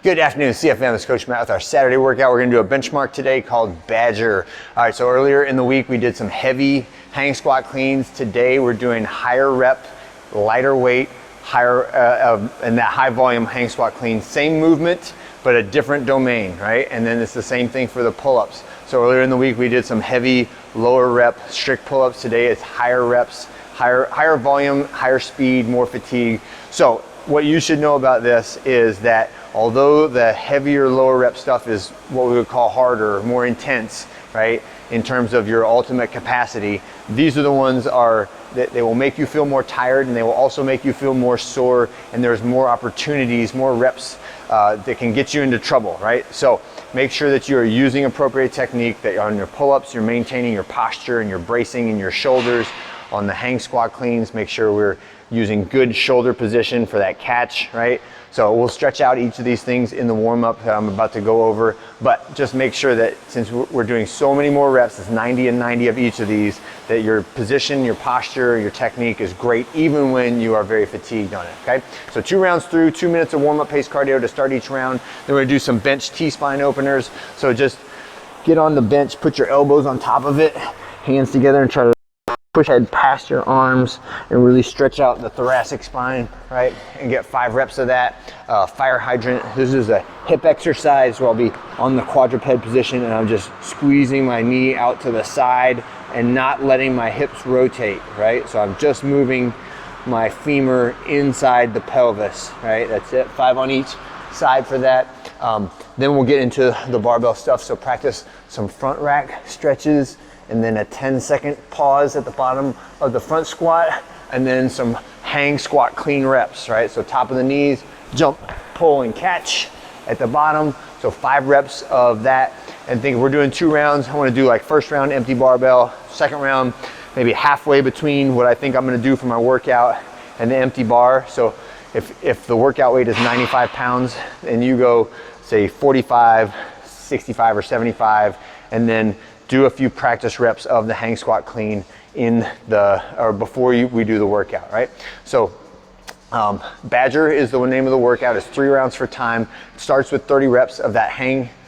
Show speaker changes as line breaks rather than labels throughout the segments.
Good afternoon, CFM. This is Coach Matt with our Saturday workout. We're gonna do a benchmark today called Badger. All right, so earlier in the week, we did some heavy hang squat cleans. Today, we're doing higher rep, lighter weight, and that high volume hang squat clean. Same movement, but a different domain, right? And then it's the same thing for the pull-ups. So earlier in the week, we did some heavy, lower rep, strict pull-ups. Today, it's higher reps, higher volume, higher speed, more fatigue. So what you should know about this is that although the heavier, lower rep stuff is what we would call harder, more intense, right, in terms of your ultimate capacity, these are the ones that they will make you feel more tired, and they will also make you feel more sore, and there's more opportunities, more reps that can get you into trouble, right? So make sure that you are using appropriate technique, that on your pull-ups, you're maintaining your posture and you're bracing in your shoulders. On the hang squat cleans, make sure we're using good shoulder position for that catch, right? So we'll stretch out each of these things in the warm-up that I'm about to go over, but just make sure that since we're doing so many more reps, it's 90 and 90 of each of these, that your position, your posture, your technique is great even when you are very fatigued on it, okay? So 2 rounds through, 2 minutes of warm-up pace cardio to start each round. Then we're gonna do some bench T-spine openers. So just get on the bench, put your elbows on top of it, hands together, and try to push head past your arms and really stretch out the thoracic spine, right? And get 5 reps of that. Fire hydrant, this is a hip exercise where I'll be on the quadruped position and I'm just squeezing my knee out to the side and not letting my hips rotate, right? So I'm just moving my femur inside the pelvis, right? That's it, 5 on each side for that. Then we'll get into the barbell stuff. So practice some front rack stretches, and then a 10-second pause at the bottom of the front squat, and then some hang squat clean reps, right? So top of the knees, jump, pull, and catch at the bottom. So 5 reps of that. And think we're doing 2 rounds. I wanna do like first round empty barbell, second round maybe halfway between what I think I'm gonna do for my workout and the empty bar. So if the workout weight is 95 pounds and you go say 45, 65, or 75, and then do a few practice reps of the hang squat clean before we do the workout, right? So Badger is the name of the workout. It's 3 rounds for time. It starts with 30 reps of that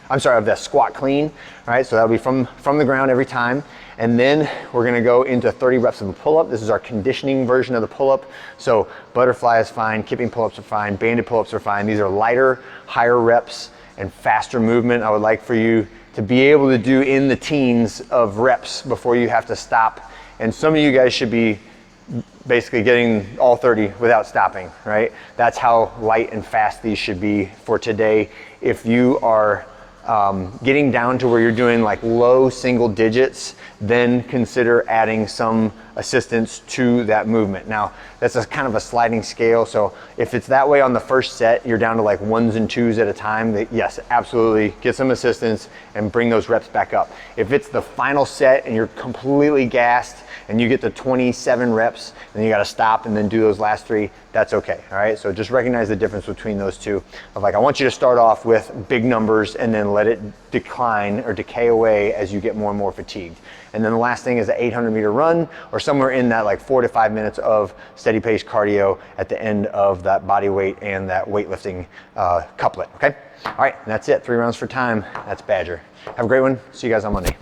of that squat clean, right? So that'll be from the ground every time. And then we're gonna go into 30 reps of a pull-up. This is our conditioning version of the pull-up. So butterfly is fine, kipping pull-ups are fine, banded pull-ups are fine. These are lighter, higher reps and faster movement. I would like for you to be able to do in the teens of reps before you have to stop. And some of you guys should be basically getting all 30 without stopping, right? That's how light and fast these should be for today. If you are getting down to where you're doing like low single digits, then consider adding some assistance to that movement. Now, that's a kind of a sliding scale. So if it's that way on the first set, you're down to like 1s and 2s at a time, yes, absolutely get some assistance and bring those reps back up. If it's the final set and you're completely gassed and you get to 27 reps, then you gotta stop and then do those last 3, that's okay, all right? So just recognize the difference between those two. Of like, I want you to start off with big numbers and then let it decline or decay away as you get more and more fatigued. And then the last thing is an 800-meter run, or somewhere in that like 4 to 5 minutes of steady pace cardio at the end of that body weight and that weightlifting couplet, okay? All right, and that's it, 3 rounds for time. That's Badger. Have a great one. See you guys on Monday.